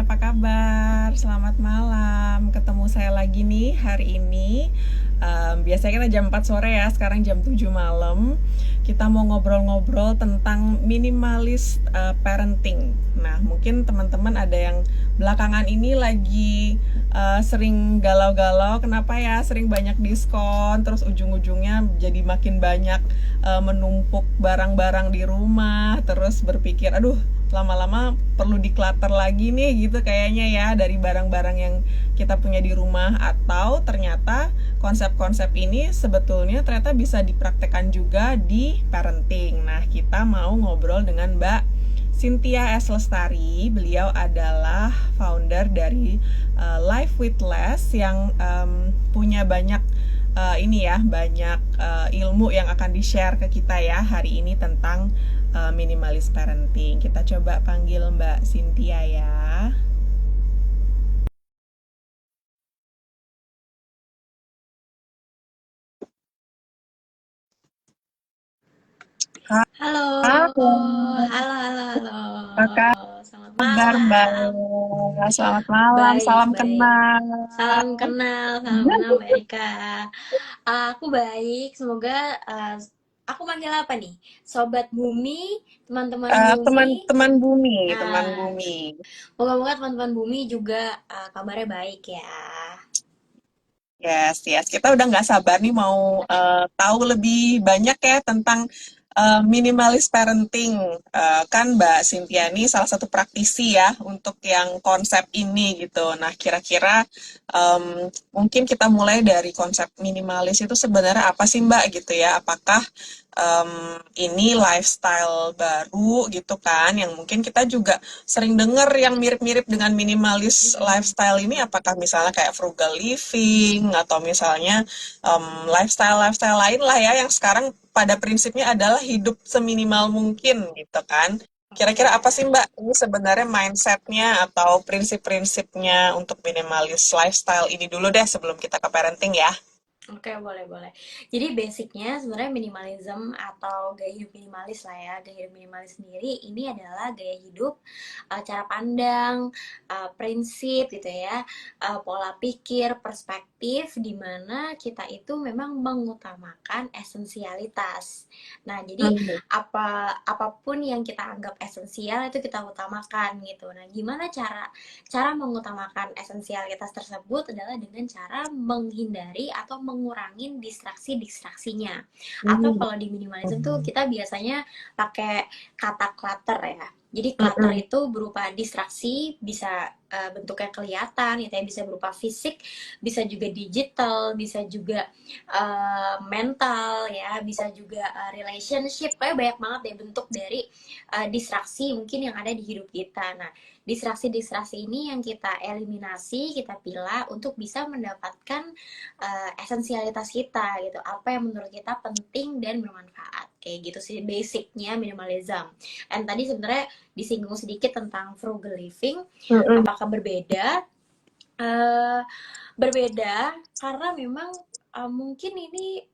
apa kabar? Selamat malam. Ketemu saya lagi nih hari ini. Biasanya kita jam 4 sore ya, sekarang jam 7 malam. Kita mau ngobrol-ngobrol tentang minimalis parenting. Nah, mungkin teman-teman ada yang belakangan ini lagi sering galau-galau. Kenapa ya? Sering banyak diskon, terus ujung-ujungnya jadi makin banyak menumpuk barang-barang di rumah, terus berpikir, aduh lama-lama perlu declutter lagi nih gitu kayaknya ya dari barang-barang yang kita punya di rumah. Atau ternyata konsep-konsep ini sebetulnya ternyata bisa dipraktekkan juga di parenting. Nah, kita mau ngobrol dengan Mbak Cynthia S. Lestari. Beliau adalah founder dari Life with Less yang punya banyak banyak ilmu yang akan di-share ke kita ya hari ini tentang minimalis parenting. Kita coba panggil Mbak Cynthia ya. Halo, Halo, halo, halo, apa halo. Selamat kabar Mbak? malam. Selamat malam, Baik, salam baik. kenal. Salam kenal Mbak Erika. Aku baik, semoga aku manggil apa nih? Sobat Bumi, teman-teman Bumi. Teman-teman bumi, teman Ah, bumi. moga-moga teman-teman Bumi juga kabarnya baik ya. Yes, yes. Kita udah nggak sabar nih mau tahu lebih banyak ya tentang minimalis parenting. Kan Mbak Cynthia ini salah satu praktisi ya untuk yang konsep ini gitu. Nah, kira-kira mungkin kita mulai dari konsep minimalis itu sebenarnya apa sih Mbak gitu ya? Apakah ini lifestyle baru gitu kan? Yang mungkin kita juga sering dengar yang mirip-mirip dengan minimalis lifestyle ini, apakah misalnya kayak frugal living atau misalnya lifestyle-lifestyle lain lah ya yang sekarang pada prinsipnya adalah hidup seminimal mungkin gitu kan. Oke. Kira-kira apa sih Mbak ini sebenarnya mindsetnya atau prinsip-prinsipnya untuk minimalis lifestyle ini dulu deh sebelum kita ke parenting ya. Oke, boleh, boleh. Jadi basicnya sebenarnya minimalism atau gaya hidup minimalis lah ya. Gaya hidup minimalis sendiri ini adalah gaya hidup, cara pandang, prinsip gitu ya, pola pikir, perspektif di mana kita itu memang mengutamakan esensialitas. Nah, jadi Hmm. apapun yang kita anggap esensial itu kita utamakan gitu. Nah, gimana cara cara mengutamakan esensialitas tersebut adalah dengan cara menghindari atau mengurangi distraksi-distraksinya. Atau kalau di minimalism tuh kita biasanya pakai kata clutter ya. Jadi clutter Mm-mm. itu berupa distraksi, bisa bentuknya kelihatan, ya, bisa berupa fisik, bisa juga digital, bisa juga mental, ya, bisa juga relationship. Kayak banyak banget deh bentuk dari distraksi mungkin yang ada di hidup kita. Nah, distraksi-distraksi ini yang kita eliminasi, kita pilah untuk bisa mendapatkan esensialitas kita gitu. Apa yang menurut kita penting dan bermanfaat. Kayak gitu sih basicnya minimalism. Dan tadi sebenarnya disinggung sedikit tentang frugal living. Mm-mm. Apakah berbeda? Eh, Berbeda karena memang mungkin ini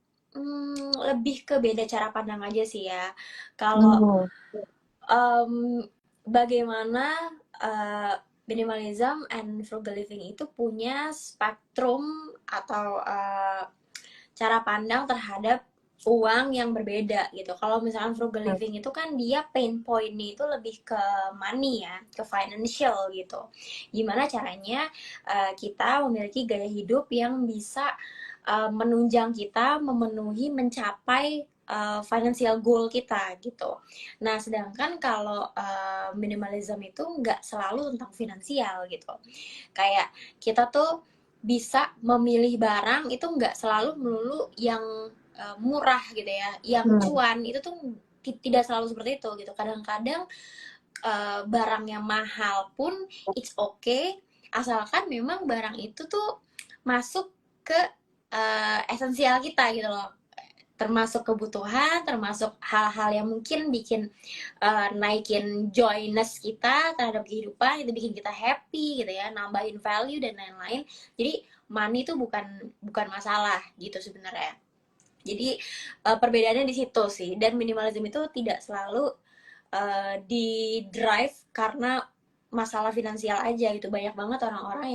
lebih ke beda cara pandang aja sih ya. Kalau Mm. em, bagaimana eh, minimalism and frugal living itu punya spektrum atau cara pandang terhadap uang yang berbeda gitu. Kalau misalkan frugal living itu kan dia pain point-nya itu lebih ke money ya, ke financial gitu. Gimana caranya kita memiliki gaya hidup yang bisa menunjang kita memenuhi mencapai financial goal kita gitu. Nah, sedangkan kalau minimalism itu nggak selalu tentang finansial gitu. Kayak kita tuh bisa memilih barang itu nggak selalu melulu yang murah gitu ya, yang Mm. cuan itu tuh tidak selalu seperti itu gitu. Kadang-kadang barang yang mahal pun it's okay asalkan memang barang itu tuh masuk ke esensial kita gitu loh, termasuk kebutuhan, termasuk hal-hal yang mungkin bikin naikin joyness kita terhadap kehidupan, itu bikin kita happy gitu ya, nambahin value dan lain-lain. Jadi money itu bukan bukan masalah gitu sebenarnya. Jadi perbedaannya di situ sih. Dan minimalism itu tidak selalu di drive karena masalah finansial aja gitu. Banyak banget orang-orang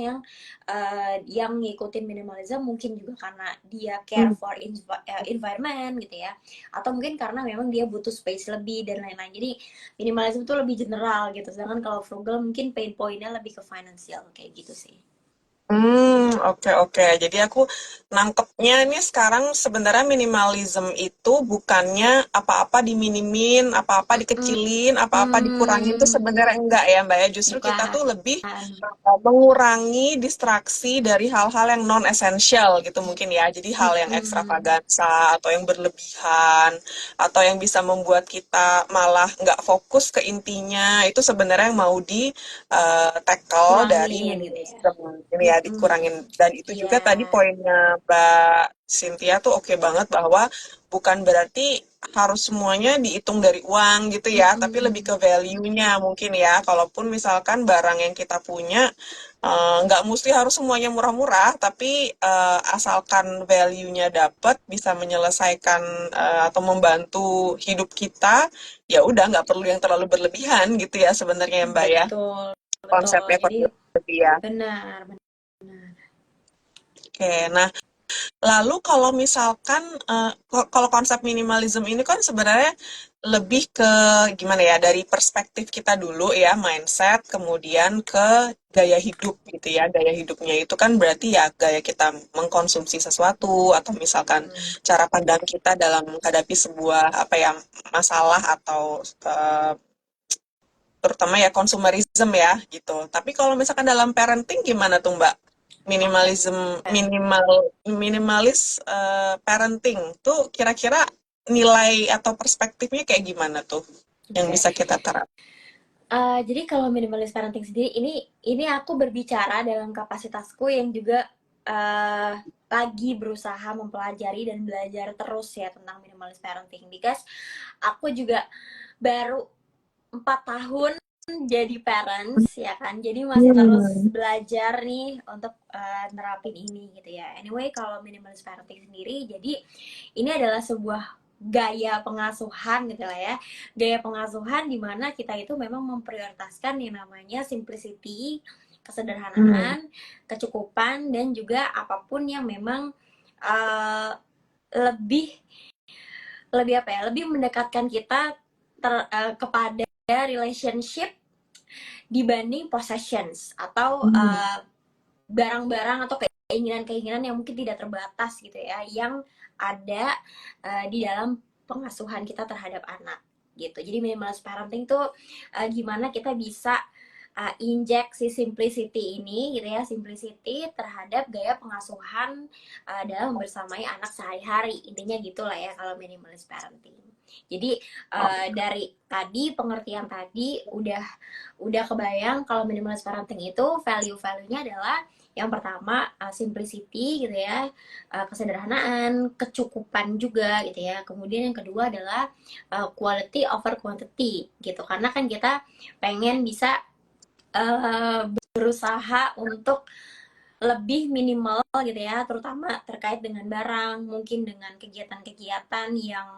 yang ngikutin minimalism mungkin juga karena dia care for environment gitu ya, atau mungkin karena memang dia butuh space lebih dan lain-lain. Jadi minimalism itu lebih general gitu, sedangkan kalau frugal mungkin pain pointnya lebih ke financial kayak gitu sih. Oke oke. Jadi aku nangkepnya ini sekarang sebenarnya minimalism itu bukannya apa-apa diminimin, apa-apa dikecilin, apa-apa dikurangin tuh Hmm, sebenarnya enggak ya Mbak ya. Justru kita bukan. tuh lebih mengurangi distraksi dari hal-hal yang non esensial gitu mungkin ya. Jadi hal yang Mm-mm. ekstravaganza atau yang berlebihan atau yang bisa membuat kita malah nggak fokus ke intinya itu sebenarnya yang mau di tackle dari Kurangin gitu ya. minimalism ini ya Mm-mm. dikurangin dan itu Iya. juga tadi poinnya Mbak Cynthia tuh oke banget bahwa bukan berarti harus semuanya dihitung dari uang gitu ya, tapi lebih ke Mm-mm. value-nya mungkin ya. Kalaupun misalkan barang yang kita punya nggak mesti harus semuanya murah-murah, tapi asalkan value-nya dapat, bisa menyelesaikan atau membantu hidup kita, ya udah nggak perlu yang terlalu berlebihan gitu ya sebenarnya ya Mbak ya. Betul, betul. Konsepnya Jadi kurang lebih ya. benar, benar. Oke, nah lalu kalau misalkan kalau konsep minimalism ini kan sebenarnya lebih ke gimana ya dari perspektif kita dulu ya mindset kemudian ke gaya hidup gitu ya gaya hidupnya itu kan berarti ya gaya kita mengkonsumsi sesuatu atau misalkan Mm. cara pandang kita dalam menghadapi sebuah apa ya masalah atau eh, terutama ya konsumerism ya gitu. Tapi kalau misalkan dalam parenting gimana tuh Mbak? Oke. Minimalism minimalis parenting tuh kira-kira nilai atau perspektifnya kayak gimana tuh yang Oke. bisa kita terapkan? Jadi kalau minimalis parenting sendiri, ini aku berbicara dalam kapasitasku yang juga uh, lagi berusaha mempelajari dan belajar terus ya tentang minimalis parenting. Because aku juga baru 4 tahun jadi parents ya kan, jadi masih terus Hmm. belajar nih untuk nerapin ini gitu ya. Anyway, kalau minimalis parenting sendiri, jadi ini adalah sebuah gaya pengasuhan gitu lah ya, gaya pengasuhan di mana kita itu memang memprioritaskan yang namanya simplicity, Hmm. kesederhanaan, kecukupan, dan juga apapun yang memang uh, lebih lebih apa ya, lebih mendekatkan kita kepada relationship dibanding possessions atau Hmm. barang-barang atau keinginan-keinginan yang mungkin tidak terbatas gitu ya, yang ada di dalam pengasuhan kita terhadap anak gitu. Jadi minimalis parenting tuh gimana kita bisa injek si simplicity ini gitu ya, simplicity terhadap gaya pengasuhan dalam bersamai anak sehari-hari, intinya gitulah ya kalau minimalis parenting. Jadi dari tadi pengertian tadi udah kebayang kalau minimalis parenting itu value-value-nya adalah yang pertama simplicity gitu ya, kesederhanaan, kecukupan juga gitu ya. Kemudian yang kedua adalah quality over quantity gitu. Karena kan kita pengen bisa berusaha untuk lebih minimal gitu ya, terutama terkait dengan barang, mungkin dengan kegiatan-kegiatan yang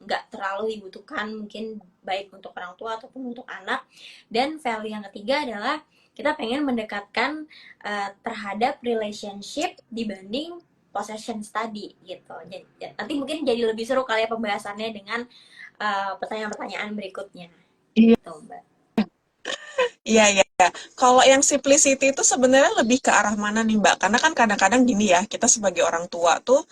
nggak terlalu dibutuhkan, mungkin baik untuk orang tua ataupun untuk anak. Dan value yang ketiga adalah kita pengen mendekatkan terhadap relationship dibanding possession study gitu. Jadi, nanti mungkin jadi lebih seru kali ya pembahasannya dengan pertanyaan-pertanyaan berikutnya Iya, gitu, Mbak. iya, iya. Kalau yang simplicity itu sebenarnya lebih ke arah mana nih, Mbak? Karena kan kadang-kadang gini ya, kita sebagai orang tua tuh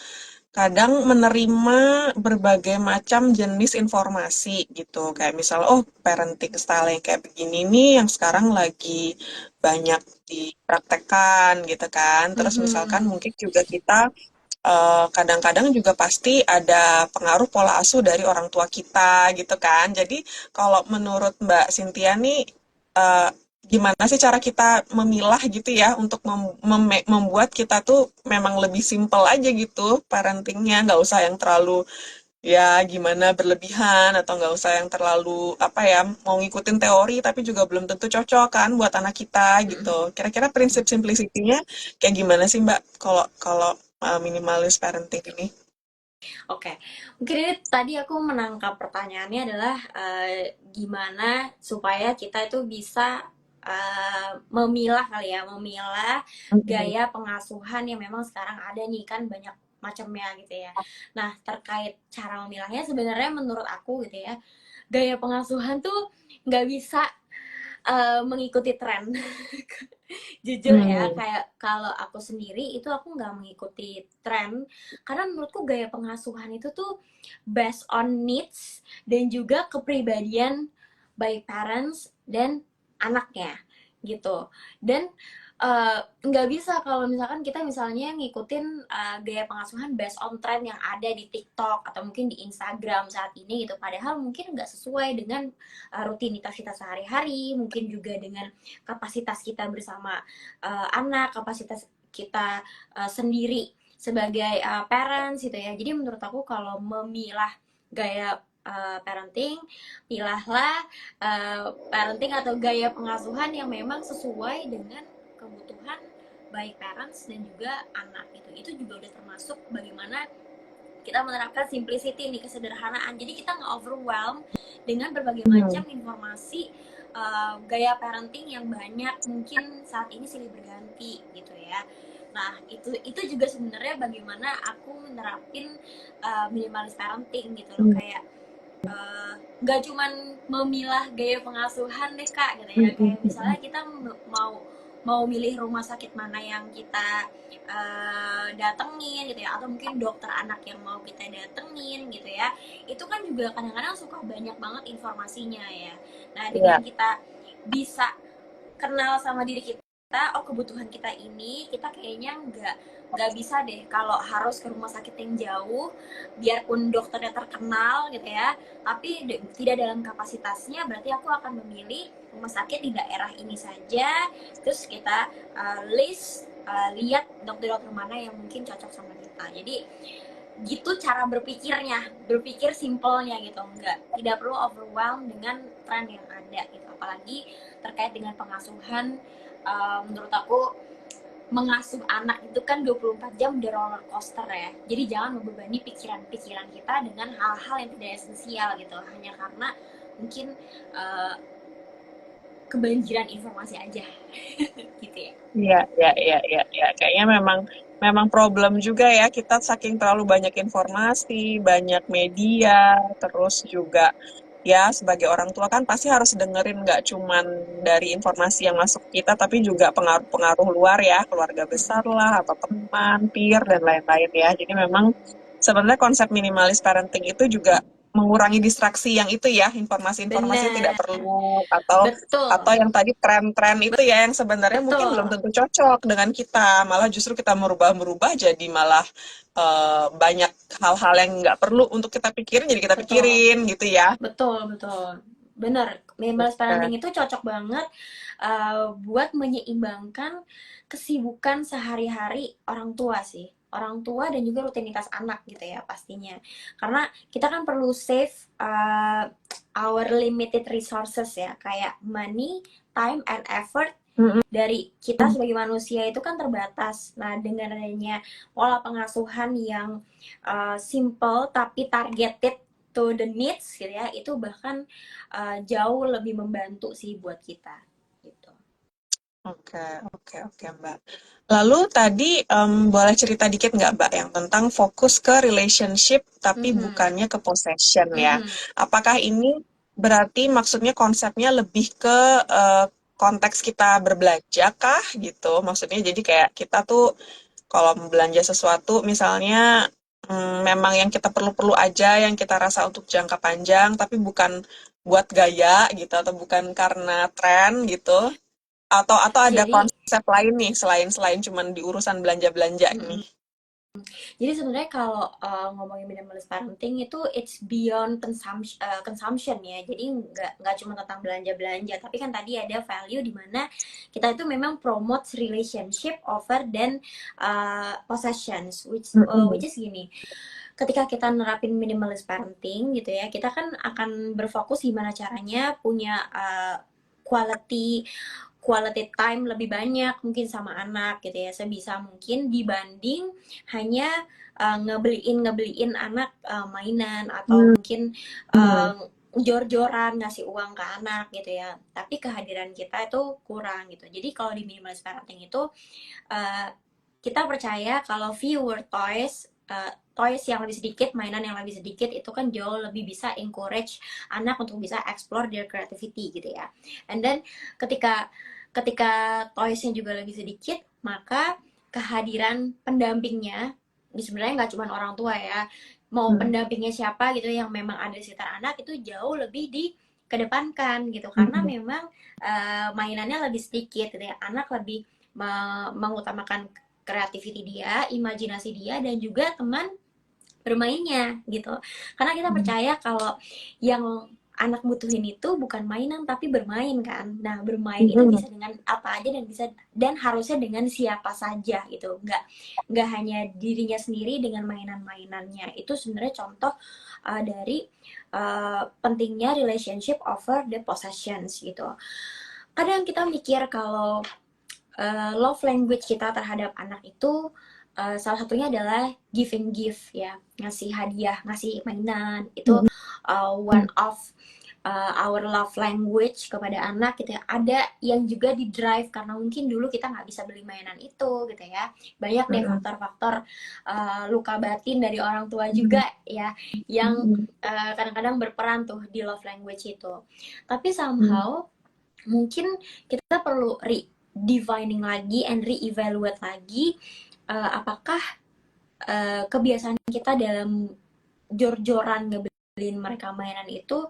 kadang menerima berbagai macam jenis informasi gitu. Kayak misalnya, oh parenting style yang kayak begini nih yang sekarang lagi banyak dipraktekkan gitu kan. Terus misalkan Mhm. mungkin juga kita kadang-kadang juga pasti ada pengaruh pola asuh dari orang tua kita gitu kan. Jadi kalau menurut Mbak Cynthia nih eh, gimana sih cara kita memilah gitu ya untuk membuat kita tuh memang lebih simple aja gitu parentingnya, nggak usah yang terlalu ya gimana berlebihan atau nggak usah yang terlalu apa ya mau ngikutin teori tapi juga belum tentu cocok kan buat anak kita gitu. Kira-kira prinsip simplicity-nya kayak gimana sih Mbak kalau kalau minimalis parenting ini? Oke, mungkin ini tadi aku menangkap pertanyaannya adalah gimana supaya kita itu bisa memilah kali ya, memilah Mm-mm. gaya pengasuhan yang memang sekarang ada nih kan banyak macamnya gitu ya. Nah, terkait cara memilahnya sebenarnya menurut aku gitu ya, gaya pengasuhan tuh nggak bisa mengikuti tren. Jujur ya, Hmm. kayak kalau aku sendiri itu aku nggak mengikuti tren karena menurutku gaya pengasuhan itu tuh based on needs dan juga kepribadian baik parents dan anaknya gitu. Dan nggak bisa kalau misalkan kita misalnya ngikutin gaya pengasuhan based on trend yang ada di TikTok atau mungkin di Instagram saat ini gitu. Padahal mungkin nggak sesuai dengan rutinitas kita sehari-hari, mungkin juga dengan kapasitas kita bersama anak, kapasitas kita sendiri sebagai parents gitu ya. Jadi menurut aku kalau memilah gaya parenting, pilahlah parenting atau gaya pengasuhan yang memang sesuai dengan kebutuhan baik parents dan juga anak gitu. Itu juga udah termasuk bagaimana kita menerapkan simplicity nih, kesederhanaan. Jadi kita nggak overwhelm dengan berbagai Hmm. macam informasi gaya parenting yang banyak mungkin saat ini silih berganti gitu ya. Nah, itu juga sebenarnya bagaimana aku menerapin minimalis parenting gitu loh, Hmm. kayak nggak cuman memilah gaya pengasuhan deh kak gitu ya, Hmm. kayak misalnya kita mau mau milih rumah sakit mana yang kita datengin gitu ya, atau mungkin dokter anak yang mau kita datengin gitu ya, itu kan juga kadang-kadang suka banyak banget informasinya ya. Nah, dengan Iya. kita bisa kenal sama diri kita, oh kebutuhan kita ini, kita kayaknya nggak bisa deh kalau harus ke rumah sakit yang jauh, biarpun dokternya terkenal gitu ya, tapi tidak dalam kapasitasnya, berarti aku akan memilih rumah sakit di daerah ini saja. Terus kita list, lihat dokter-dokter mana yang mungkin cocok sama kita. Jadi gitu cara berpikirnya, berpikir simpelnya gitu, enggak, tidak perlu overwhelm dengan tren yang ada gitu. Apalagi terkait dengan pengasuhan, menurut aku mengasuh anak itu kan 24 jam di roller coaster ya. Jadi jangan membebani pikiran-pikiran kita dengan hal-hal yang tidak esensial gitu, hanya karena mungkin uh, kebanjiran informasi aja. Gitu ya. Iya, iya, iya, iya, iya. Kayaknya memang memang problem juga ya kita saking terlalu banyak informasi, banyak media, terus juga ya sebagai orang tua kan pasti harus dengerin nggak cuman dari informasi yang masuk ke kita, tapi juga pengaruh-pengaruh luar ya, keluarga besar lah, atau teman, peer, dan lain-lain ya. Jadi memang sebenarnya konsep minimalis parenting itu juga mengurangi distraksi yang itu ya, informasi-informasi yang tidak Bener. perlu, atau Betul. yang tadi tren-tren itu ya yang sebenarnya mungkin belum Betul. tentu cocok dengan kita, malah justru kita merubah-merubah jadi malah banyak hal-hal yang nggak perlu untuk kita pikirin jadi kita Betul. pikirin gitu ya. Betul, betul. Bener, minimalis Oke. parenting itu cocok banget buat menyeimbangkan kesibukan sehari-hari orang tua sih. Orang tua dan juga rutinitas anak gitu ya pastinya. Karena kita kan perlu save our limited resources ya, kayak money, time, and effort Mm-mm. dari kita sebagai manusia itu kan terbatas. Nah, dengan adanya pola pengasuhan yang simple tapi targeted to the needs gitu ya, itu bahkan jauh lebih membantu sih buat kita gitu. Oke, oke, oke, Mbak. Lalu tadi boleh cerita dikit nggak, Mbak, yang tentang fokus ke relationship tapi Mhm. bukannya ke possession ya? Mhm. Apakah ini berarti maksudnya konsepnya lebih ke konteks kita berbelanja kah gitu? Maksudnya jadi kayak kita tuh kalau belanja sesuatu misalnya memang yang kita perlu-perlu aja, yang kita rasa untuk jangka panjang, tapi bukan buat gaya gitu atau bukan karena tren gitu. Atau ada Jadi konsep lain nih selain selain cuman di urusan belanja-belanja ini. mhm. Jadi sebenarnya kalau ngomongin minimalist parenting itu it's beyond consumption ya. Jadi nggak cuma tentang belanja-belanja, tapi kan tadi ada value di mana kita itu memang promote relationship over than possessions, which Mm-mm. is gini. Ketika kita nerapin minimalist parenting gitu ya, kita kan akan berfokus gimana caranya punya quality quality time lebih banyak mungkin sama anak gitu ya, sebisa mungkin dibanding hanya ngebeliin ngebeliin anak mainan atau mungkin Hmm. jor-joran ngasih uang ke anak gitu ya, tapi kehadiran kita itu kurang gitu. Jadi kalau di minimalis parenting itu uh, kita percaya kalau fewer toys, toys yang lebih sedikit, mainan yang lebih sedikit itu kan jauh lebih bisa encourage anak untuk bisa explore their creativity gitu ya. And then ketika ketika toysnya juga lebih sedikit, maka kehadiran pendampingnya, ini sebenarnya nggak cuma orang tua ya, mau Hmm. pendampingnya siapa gitu yang memang ada di sekitar anak itu jauh lebih dikedepankan gitu, karena memang mainannya lebih sedikit gitu ya, anak lebih mengutamakan kreativiti dia, imajinasi dia, dan juga teman bermainnya gitu. Karena kita percaya kalau yang anak butuhin itu bukan mainan tapi bermain kan. Nah, bermain itu bisa dengan apa aja dan bisa dan harusnya dengan siapa saja gitu. Nggak hanya dirinya sendiri dengan mainan-mainannya. Itu sebenarnya contoh dari pentingnya relationship over the possessions gitu. Kadang kita mikir kalau love language kita terhadap anak itu salah satunya adalah giving gift ya, ngasih hadiah, ngasih mainan itu one of our love language kepada anak gitu ya. Ada yang juga di drive karena mungkin dulu kita nggak bisa beli mainan itu gitu ya. Banyak deh faktor-faktor luka batin dari orang tua juga ya, yang kadang-kadang berperan tuh di love language itu. Tapi somehow mungkin kita perlu redefining lagi and re-evaluate lagi apakah kebiasaan kita dalam jor-joran ngebeliin mereka mainan itu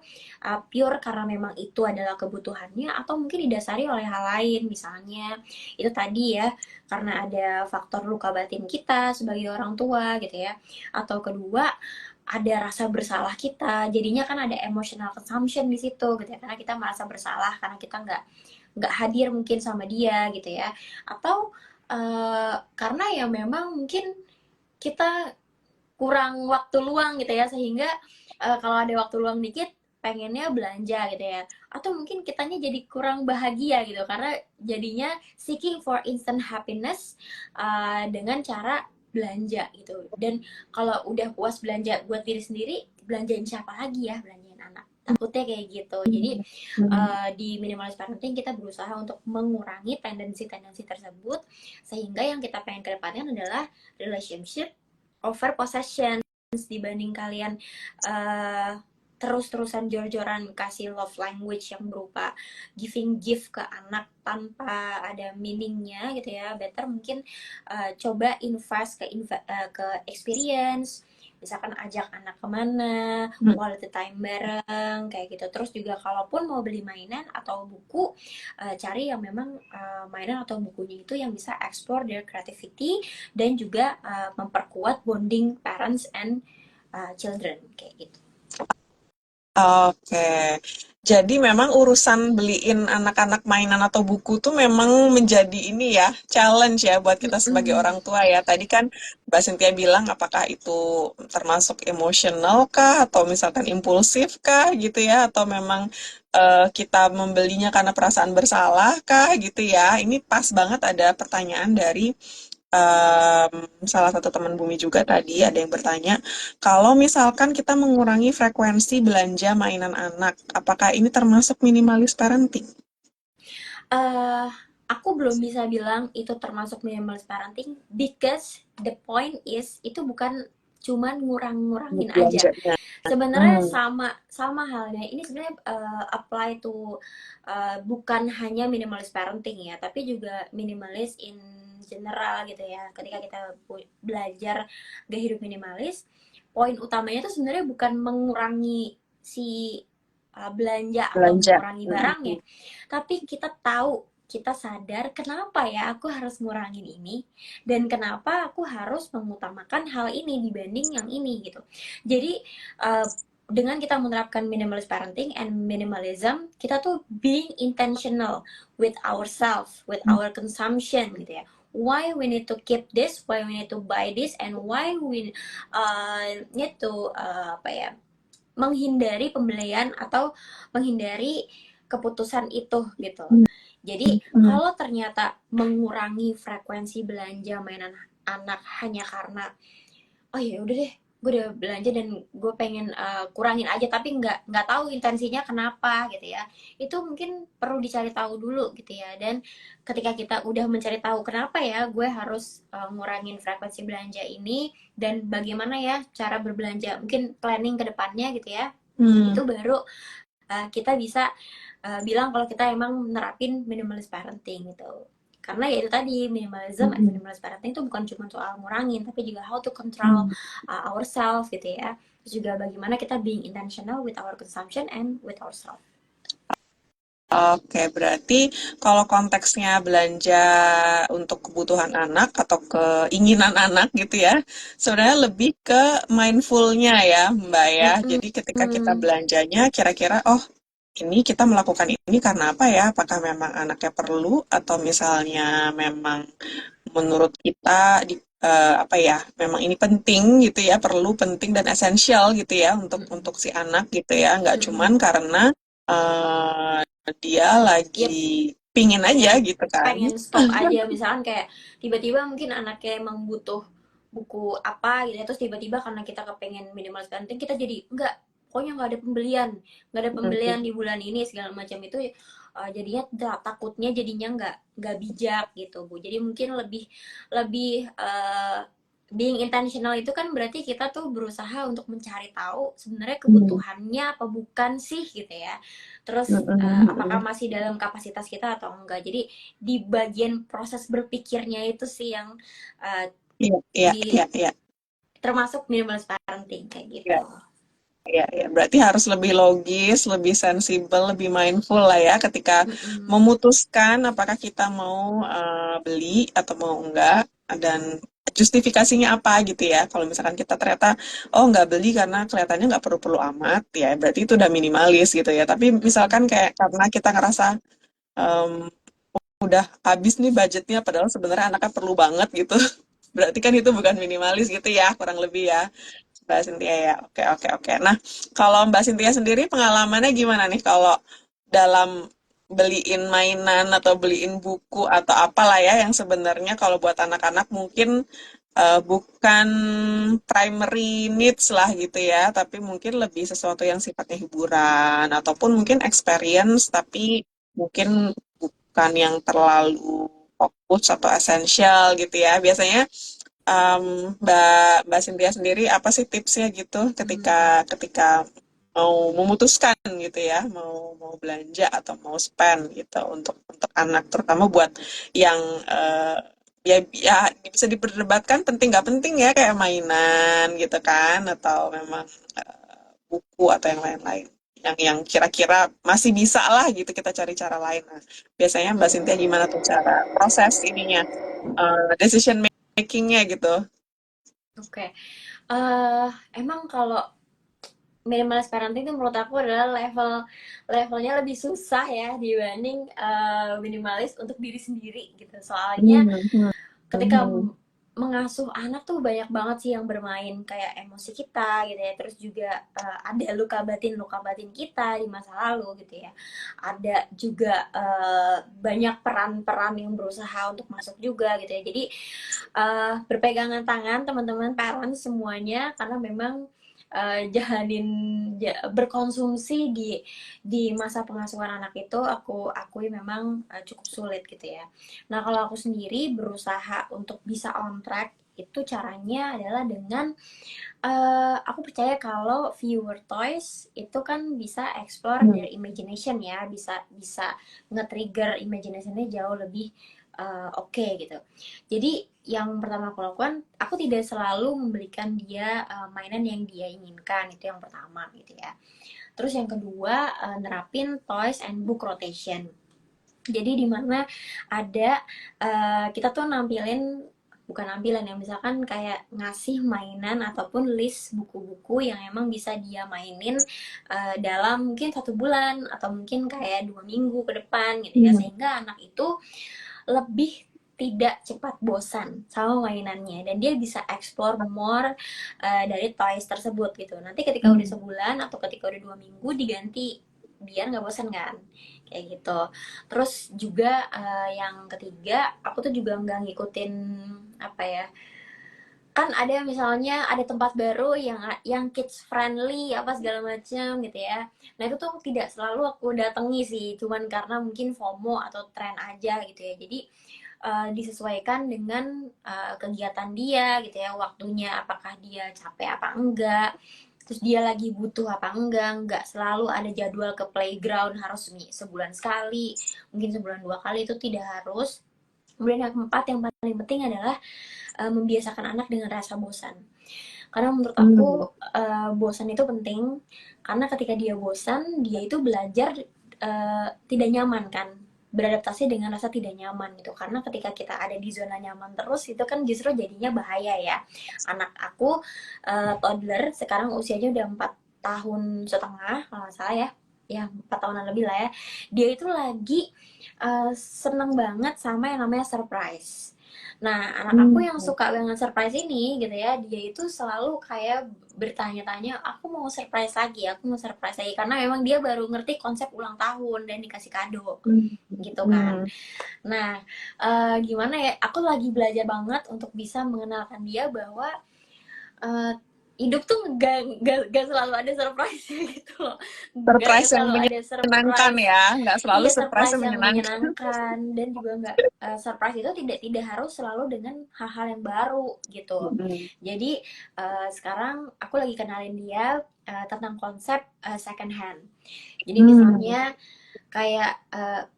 pure karena memang itu adalah kebutuhannya, atau mungkin didasari oleh hal lain, misalnya itu tadi ya karena ada faktor luka batin kita sebagai orang tua gitu ya, atau kedua ada rasa bersalah kita, jadinya kan ada emotional consumption di situ gitu ya, karena kita merasa bersalah karena kita nggak hadir mungkin sama dia gitu ya, atau karena ya memang mungkin kita kurang waktu luang gitu ya, sehingga kalau ada waktu luang dikit pengennya belanja gitu ya, atau mungkin kitanya jadi kurang bahagia gitu karena jadinya seeking for instant happiness dengan cara belanja gitu. Dan kalau udah puas belanja buat diri sendiri, belanjain siapa lagi ya, belanjain anak, takutnya kayak gitu. Jadi di minimalis parenting kita berusaha untuk mengurangi tendensi-tendensi tersebut, sehingga yang kita pengen ke depannya adalah relationship over possession, dibanding kalian terus-terusan jor-joran kasih love language yang berupa giving gift ke anak tanpa ada meaningnya gitu ya. Better mungkin coba invest ke experience, misalkan ajak anak kemana, quality time bareng kayak gitu. Terus juga kalaupun mau beli mainan atau buku, cari yang memang mainan atau bukunya itu yang bisa explore their creativity dan juga memperkuat bonding parents and children kayak gitu. Oke, jadi memang urusan beliin anak-anak mainan atau buku tuh memang menjadi ini ya, challenge ya buat kita sebagai Mm-mm. orang tua ya. Tadi kan Mbak Cynthia bilang apakah itu termasuk emosional kah, atau misalkan impulsif kah gitu ya, atau memang kita membelinya karena perasaan bersalah kah gitu ya. Ini pas banget ada pertanyaan dari salah satu teman Bumi juga tadi ada yang bertanya, kalau misalkan kita mengurangi frekuensi belanja mainan anak, apakah ini termasuk minimalis parenting? uh, aku belum bisa bilang itu termasuk minimalist parenting, because the point is itu bukan cuman ngurangin aja. Belanjanya. Sebenarnya Hmm. sama sama halnya ini sebenarnya apply to bukan hanya minimalis parenting ya, tapi juga minimalis in general gitu ya. Ketika kita belajar gaya hidup minimalis, poin utamanya itu sebenarnya bukan mengurangi si belanja atau Belanja. mengurangi barangnya, tapi kita tahu, kita sadar kenapa ya aku harus ngurangin ini dan kenapa aku harus mengutamakan hal ini dibanding yang ini gitu. Jadi dengan kita menerapkan minimalist parenting and minimalism, kita tuh being intentional with ourselves, with our consumption gitu ya. Why we need to keep this, why we need to buy this, and why we need to apa ya, menghindari pembelian atau menghindari keputusan itu gitu. Jadi kalau ternyata mengurangi frekuensi belanja mainan anak hanya karena oh ya udah deh gue udah belanja dan gue pengen kurangin aja, tapi nggak tahu intensinya kenapa gitu ya. Itu mungkin perlu dicari tahu dulu gitu ya. Dan ketika kita udah mencari tahu kenapa ya gue harus ngurangin frekuensi belanja ini, dan bagaimana ya cara berbelanja, mungkin planning ke depannya gitu ya, Hmm. itu baru kita bisa bilang kalau kita emang menerapin minimalist parenting gitu. Karena ya itu tadi, minimalism and Mm-mm. minimalist parenting itu bukan cuma soal ngurangin, tapi juga how to control Hmm. ourselves gitu ya. Terus juga bagaimana kita being intentional with our consumption and with ourselves. Oke, berarti kalau konteksnya belanja untuk kebutuhan anak atau keinginan anak gitu ya, sebenarnya lebih ke mindfulnya ya, Mbak ya. Jadi ketika kita Mm-mm. belanjanya, kira-kira, oh ini kita melakukan ini karena apa ya? Apakah memang anaknya perlu atau misalnya memang menurut kita apa ya? Memang ini penting gitu ya, perlu, penting dan esensial gitu ya untuk si anak gitu ya. Nggak cuman Mm-mm. karena eh, dia Yep, lagi pingin aja pengen gitu kan. pengen stok aja, misalkan kayak tiba-tiba mungkin anaknya emang butuh buku apa gitu ya, terus tiba-tiba karena kita kepengen minimalis parenting, kita jadi enggak, pokoknya nggak ada pembelian di bulan ini segala macam itu. Jadinya takutnya jadinya nggak bijak gitu Bu. Jadi mungkin lebih lebih being intentional itu kan berarti kita tuh berusaha untuk mencari tahu sebenarnya Hmm. kebutuhannya apa bukan sih gitu ya. Terus apakah Mm-mm. masih dalam kapasitas kita atau enggak. Jadi di bagian proses berpikirnya itu sih yang uh, Iya, iya, di iya, iya. termasuk minimalist parenting kayak Iya. gitu. Ya, ya, berarti harus lebih logis, lebih sensibel, lebih mindful lah ya ketika Mm-mm. memutuskan apakah kita mau beli atau mau enggak dan justifikasinya apa gitu ya. Kalau misalkan kita ternyata oh nggak beli karena kelihatannya nggak perlu-perlu amat ya, berarti itu udah minimalis gitu ya. Tapi misalkan Mm-mm. kayak karena kita ngerasa em, udah habis nih budgetnya, padahal sebenarnya anaknya perlu banget gitu. Berarti kan itu bukan minimalis gitu ya, kurang lebih ya. Mbak Cynthia ya, oke oke oke. Nah, kalau Mbak Cynthia sendiri pengalamannya gimana nih kalau dalam beliin mainan atau beliin buku atau apalah ya yang sebenarnya kalau buat anak-anak mungkin bukan primary needs lah gitu ya, tapi mungkin lebih sesuatu yang sifatnya hiburan ataupun mungkin experience tapi mungkin bukan yang terlalu fokus atau esensial gitu ya. Biasanya Mbak Cynthia sendiri apa sih tipsnya gitu Mm. ketika ketika mau memutuskan gitu ya mau mau belanja atau mau spend gitu untuk anak terutama buat yang ya ya bisa diperdebatkan penting nggak penting ya kayak mainan gitu kan atau memang buku atau yang lain-lain yang kira-kira masih bisa lah gitu kita cari cara lain. Nah, biasanya Mbak Cynthia gimana tuh cara proses ininya decision makingnya gitu. Oke. eh Emang kalau minimalis parenting itu menurut aku adalah levelnya lebih susah ya dibanding minimalis untuk diri sendiri gitu. Soalnya Hmm, hmm, ketika hmm, mengasuh anak tuh banyak banget sih yang bermain kayak emosi kita gitu ya. Terus juga ada luka batin kita di masa lalu gitu ya. Ada juga banyak peran-peran yang berusaha untuk masuk juga gitu ya. Jadi berpegangan tangan teman-teman parents semuanya, karena memang jalanin berkonsumsi di masa pengasuhan anak itu aku akui memang cukup sulit gitu ya. Nah, kalau aku sendiri berusaha untuk bisa on track itu caranya adalah dengan aku percaya kalau viewer toys itu kan bisa explore hmm, their imagination ya, bisa bisa nge-trigger imaginationnya jauh lebih oke gitu. Jadi yang pertama aku lakukan, aku tidak selalu membelikan dia mainan yang dia inginkan, itu yang pertama gitu ya. Terus yang kedua, nerapin toys and book rotation. Jadi di mana ada kita tuh nampilin, bukan nampilan ya, misalkan kayak ngasih mainan ataupun list buku-buku yang emang bisa dia mainin dalam mungkin 1 bulan atau mungkin kayak 2 minggu ke depan gitu ya, hmm, sehingga anak itu lebih tidak cepat bosan sama mainannya dan dia bisa explore more dari toys tersebut gitu. Nanti ketika udah hmm. sebulan atau ketika udah 2 minggu diganti, biar nggak bosan kan, kayak gitu. Terus juga yang ketiga, aku tuh juga nggak ngikutin apa ya, kan ada misalnya ada tempat baru yang kids friendly apa segala macam gitu ya. Nah itu tuh tidak selalu aku datangi sih, cuman karena mungkin FOMO atau tren aja gitu ya. Jadi disesuaikan dengan kegiatan dia gitu ya, waktunya apakah dia capek apa enggak, terus dia lagi butuh apa enggak selalu ada jadwal ke playground harus sebulan sekali, mungkin sebulan 2 kali, itu tidak harus. Kemudian yang keempat yang paling penting adalah membiasakan anak dengan rasa bosan. Karena menurut Hmm. aku bosan itu penting, karena ketika dia bosan, dia itu belajar tidak nyaman kan, beradaptasi dengan rasa tidak nyaman gitu. Karena ketika kita ada di zona nyaman terus itu kan justru jadinya bahaya ya. Anak aku toddler sekarang usianya udah 4 tahun setengah kalau nggak salah ya, ya 4 tahunan lebih lah ya. Dia itu lagi seneng banget sama yang namanya surprise. Nah, anak aku Hmm. yang suka banget surprise ini gitu ya, dia itu selalu kayak bertanya-tanya, aku mau surprise lagi, aku mau surprise lagi. Karena memang dia baru ngerti konsep ulang tahun dan dikasih kado Hmm. gitu kan. Hmm. Nah, gimana ya, aku lagi belajar banget untuk bisa mengenalkan dia bahwa eh, hidup tuh gak selalu ada surprise gitu loh. Gak Surprise yang selalu ada menyenangkan surprise. ya, nggak selalu Iya, surprise surprise yang yang menyenangkan. menyenangkan, dan juga nggak surprise itu tidak harus selalu dengan hal-hal yang baru gitu. Hmm. Jadi sekarang aku lagi kenalin dia tentang konsep second hand. Jadi Hmm. misalnya kayak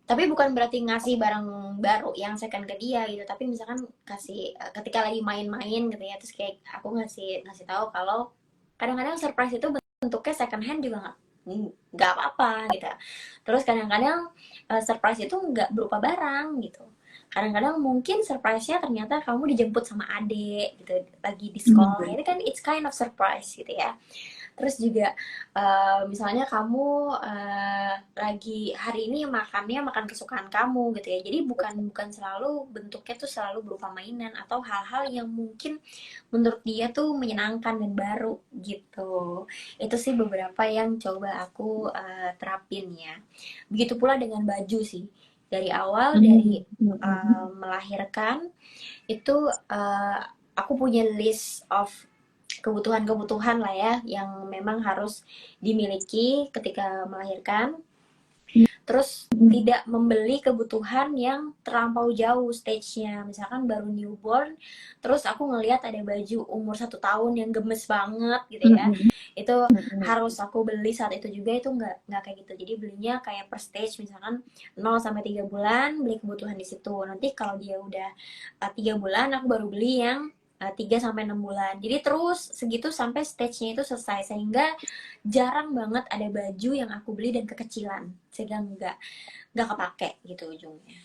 tapi bukan berarti ngasih barang baru yang second ke dia gitu, tapi misalkan kasih ketika lagi main-main gitu ya, terus kayak aku ngasih ngasih tahu kalau kadang-kadang surprise itu bentuknya second hand juga nggak apa-apa gitu. Terus kadang-kadang surprise itu nggak berupa barang gitu. Kadang-kadang mungkin surprise-nya ternyata kamu dijemput sama adik gitu lagi di sekolah, Hmm. itu kan it's kind of surprise gitu ya. Terus juga misalnya kamu lagi hari ini makannya makan kesukaan kamu gitu ya. Jadi bukan bukan selalu bentuknya tuh selalu berupa mainan atau hal-hal yang mungkin menurut dia tuh menyenangkan dan baru gitu. Itu sih beberapa yang coba aku terapin ya. Begitu pula dengan baju sih. Dari awal dari Hmm. Hmm. melahirkan itu aku punya list of kebutuhan-kebutuhan lah ya yang memang harus dimiliki ketika melahirkan. Terus Hmm. tidak membeli kebutuhan yang terlampau jauh stage-nya. Misalkan baru newborn, terus aku ngelihat ada baju umur 1 tahun yang gemes banget gitu ya. Hmm. Itu Hmm. harus aku beli saat itu juga, itu nggak kayak gitu. Jadi belinya kayak per stage, misalkan 0 sampai 3 bulan beli kebutuhan di situ. Nanti kalau dia udah 3 bulan aku baru beli yang 3 sampai 6 bulan. Jadi terus segitu sampai stage-nya itu selesai, sehingga jarang banget ada baju yang aku beli dan kekecilan sehingga nggak kepake gitu ujungnya.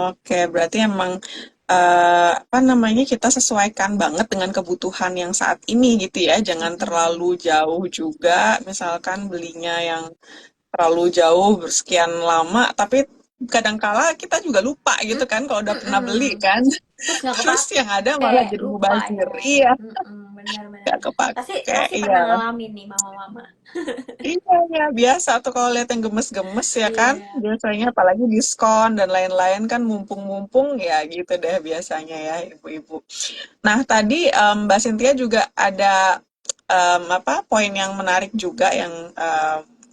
Oke, berarti emang apa namanya kita sesuaikan banget dengan kebutuhan yang saat ini gitu ya. Jangan Mm-mm. terlalu jauh juga, misalkan belinya yang terlalu jauh bersekian lama, tapi kadangkala kita juga lupa gitu kan kalau udah pernah beli Mm-mm. kan. Terus nggak Terus kepake, yang ada malah jadi lupa mubazir. ya. Iya, Mm-mm, benar-benar. nggak Pasti kepake. pasti Iya. pernah ngalamin nih mama-mama. Iya, ya, biasa tuh kalau lihat yang gemes-gemes ya kan. Iya, Biasanya apalagi diskon dan lain-lain kan mumpung-mumpung ya gitu deh biasanya ya ibu-ibu. Nah, tadi Mbak Cynthia juga ada apa poin yang menarik juga yang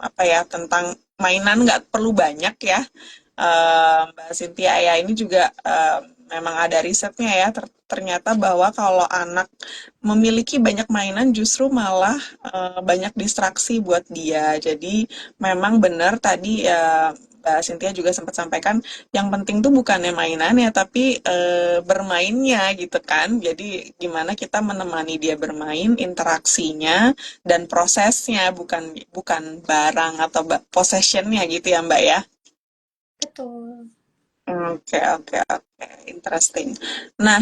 apa ya tentang mainan nggak perlu banyak ya. Mbak Cynthia ya ini juga memang ada risetnya ya ternyata bahwa kalau anak memiliki banyak mainan justru malah banyak distraksi buat dia. Jadi memang benar tadi Mbak Cynthia juga sempat sampaikan yang penting tuh bukannya mainannya tapi bermainnya gitu kan. Jadi gimana kita menemani dia bermain, interaksinya dan prosesnya bukan bukan barang atau possessionnya gitu ya Mbak ya. betul. Oke, oke, oke, interesting. Nah,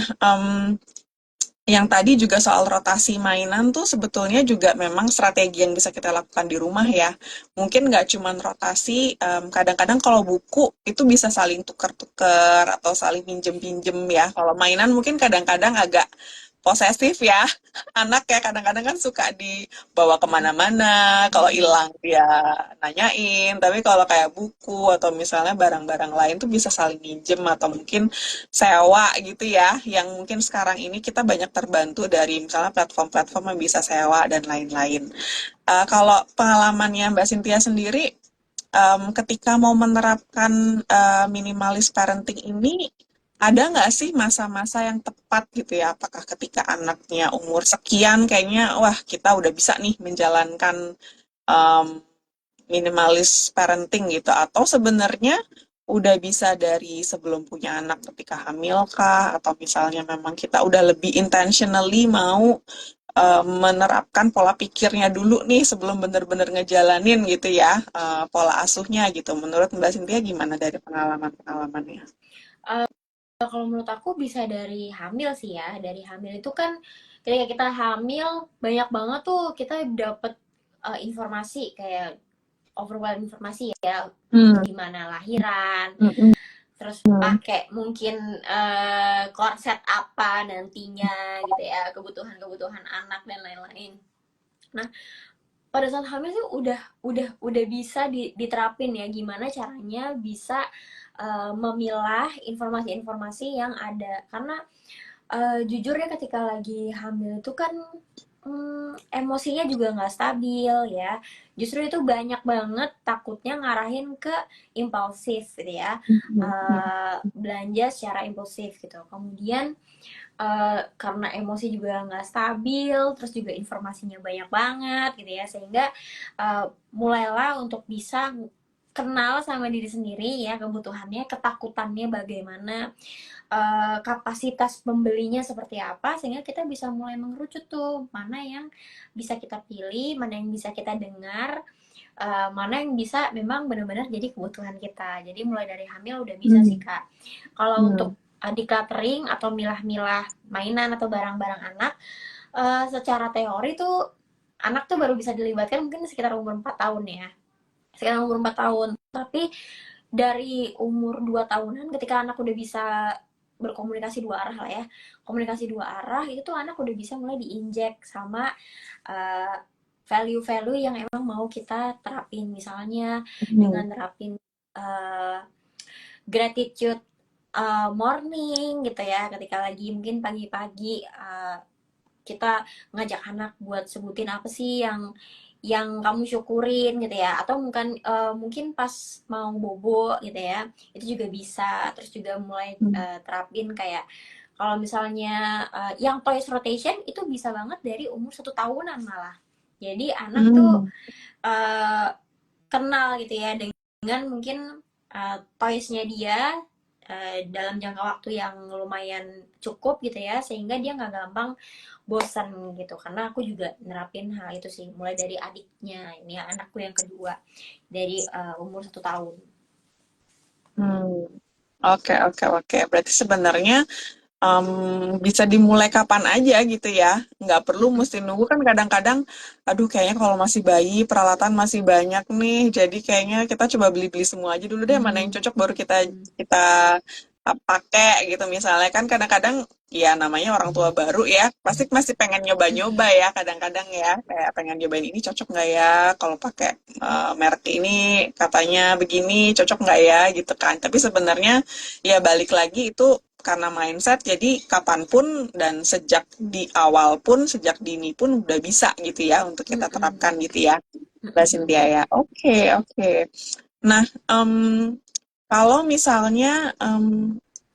yang tadi juga soal rotasi mainan tuh sebetulnya juga memang strategi yang bisa kita lakukan di rumah ya. Mungkin nggak cuman rotasi, kadang-kadang kalau buku itu bisa saling tuker-tuker atau saling pinjem-pinjem ya. Kalau mainan mungkin kadang-kadang agak posesif ya. Anak ya kadang-kadang kan suka dibawa kemana-mana, kalau Mm-mm. hilang dia nanyain, tapi kalau kayak buku atau misalnya barang-barang lain tuh bisa saling minjem atau mungkin sewa gitu ya, yang mungkin sekarang ini kita banyak terbantu dari misalnya platform-platform yang bisa sewa dan lain-lain. Kalau pengalamannya Mbak Cynthia sendiri, ketika mau menerapkan minimalis parenting ini, ada nggak sih masa-masa yang tepat gitu ya? Apakah ketika anaknya umur sekian, kayaknya wah kita udah bisa nih menjalankan em, minimalis parenting gitu, atau sebenarnya udah bisa dari sebelum punya anak ketika hamil kah? Atau misalnya memang kita udah lebih intentionally mau menerapkan pola pikirnya dulu nih sebelum bener-bener ngejalanin gitu ya, pola asuhnya gitu. Menurut Mbak Cynthia gimana dari pengalaman-pengalamannya? Kalau menurut aku bisa dari hamil sih ya. Dari hamil itu kan ketika kita hamil banyak banget tuh kita dapet informasi kayak overwhelm informasi ya, Hmm, gimana lahiran, hmm, terus hmm, pakai mungkin korset apa nantinya gitu ya, kebutuhan-kebutuhan anak dan lain-lain. Nah, pada saat hamil sih udah bisa diterapin ya gimana caranya bisa memilah informasi-informasi yang ada, karena jujur ya ketika lagi hamil itu kan emosinya juga nggak stabil ya. Justru itu banyak banget takutnya ngarahin ke impulsif gitu ya. hmm, hmm, Belanja secara impulsif gitu. Kemudian karena emosi juga nggak stabil, terus juga informasinya banyak banget gitu ya, sehingga mulailah untuk bisa kenal sama diri sendiri ya, kebutuhannya, ketakutannya bagaimana, kapasitas pembelinya seperti apa, sehingga kita bisa mulai mengerucut tuh mana yang bisa kita pilih, mana yang bisa kita dengar, mana yang bisa memang benar-benar jadi kebutuhan kita. Jadi mulai dari hamil udah bisa sih hmm, Kak. Kalau hmm, untuk decluttering atau milah-milah mainan atau barang-barang anak, secara teori tuh anak tuh baru bisa dilibatkan mungkin sekitar umur 4 tahun ya. Sekitar umur 4 tahun. Tapi dari umur 2 tahunan ketika anak udah bisa berkomunikasi dua arah lah ya. Komunikasi dua arah itu tuh anak udah bisa mulai diinjek sama uh, value-value yang emang mau kita terapin. Misalnya hmm, dengan terapin uh, gratitude morning gitu ya, ketika lagi mungkin pagi-pagi kita ngajak anak buat sebutin apa sih yang kamu syukurin gitu ya, atau mungkin pas mau bobo gitu ya, itu juga bisa. Terus juga mulai hmm, terapin kayak kalau misalnya yang toys rotation itu bisa banget dari umur 1 tahunan malah. Jadi anak tuh hmm, eh, kenal gitu ya dengan mungkin toysnya dia dalam jangka waktu yang lumayan cukup gitu ya, sehingga dia nggak gampang bosan gitu. Karena aku juga nerapin hal itu sih mulai dari adiknya, ini anakku yang kedua, dari umur 1 tahun. hmm. Oke, oke, oke. Berarti sebenarnya bisa dimulai kapan aja gitu ya. Nggak perlu Mm-mm. mesti nunggu kan kadang-kadang, aduh kayaknya kalau masih bayi peralatan masih banyak nih. Jadi kayaknya kita coba beli-beli semua aja dulu deh, mana yang cocok baru kita Mm-mm. kita pakai gitu misalnya kan kadang-kadang ya namanya orang tua baru ya pasti masih pengen nyoba-nyoba ya kadang-kadang ya kayak pengen nyobain ini cocok nggak ya kalau pakai merek ini katanya begini cocok nggak ya gitu kan tapi sebenarnya ya balik lagi itu karena mindset jadi kapanpun dan sejak di awal pun sejak dini pun udah bisa gitu ya untuk kita Mm-mm. terapkan gitu ya Mbak Mm-mm. Cynthia ya oke oke nah kalau misalnya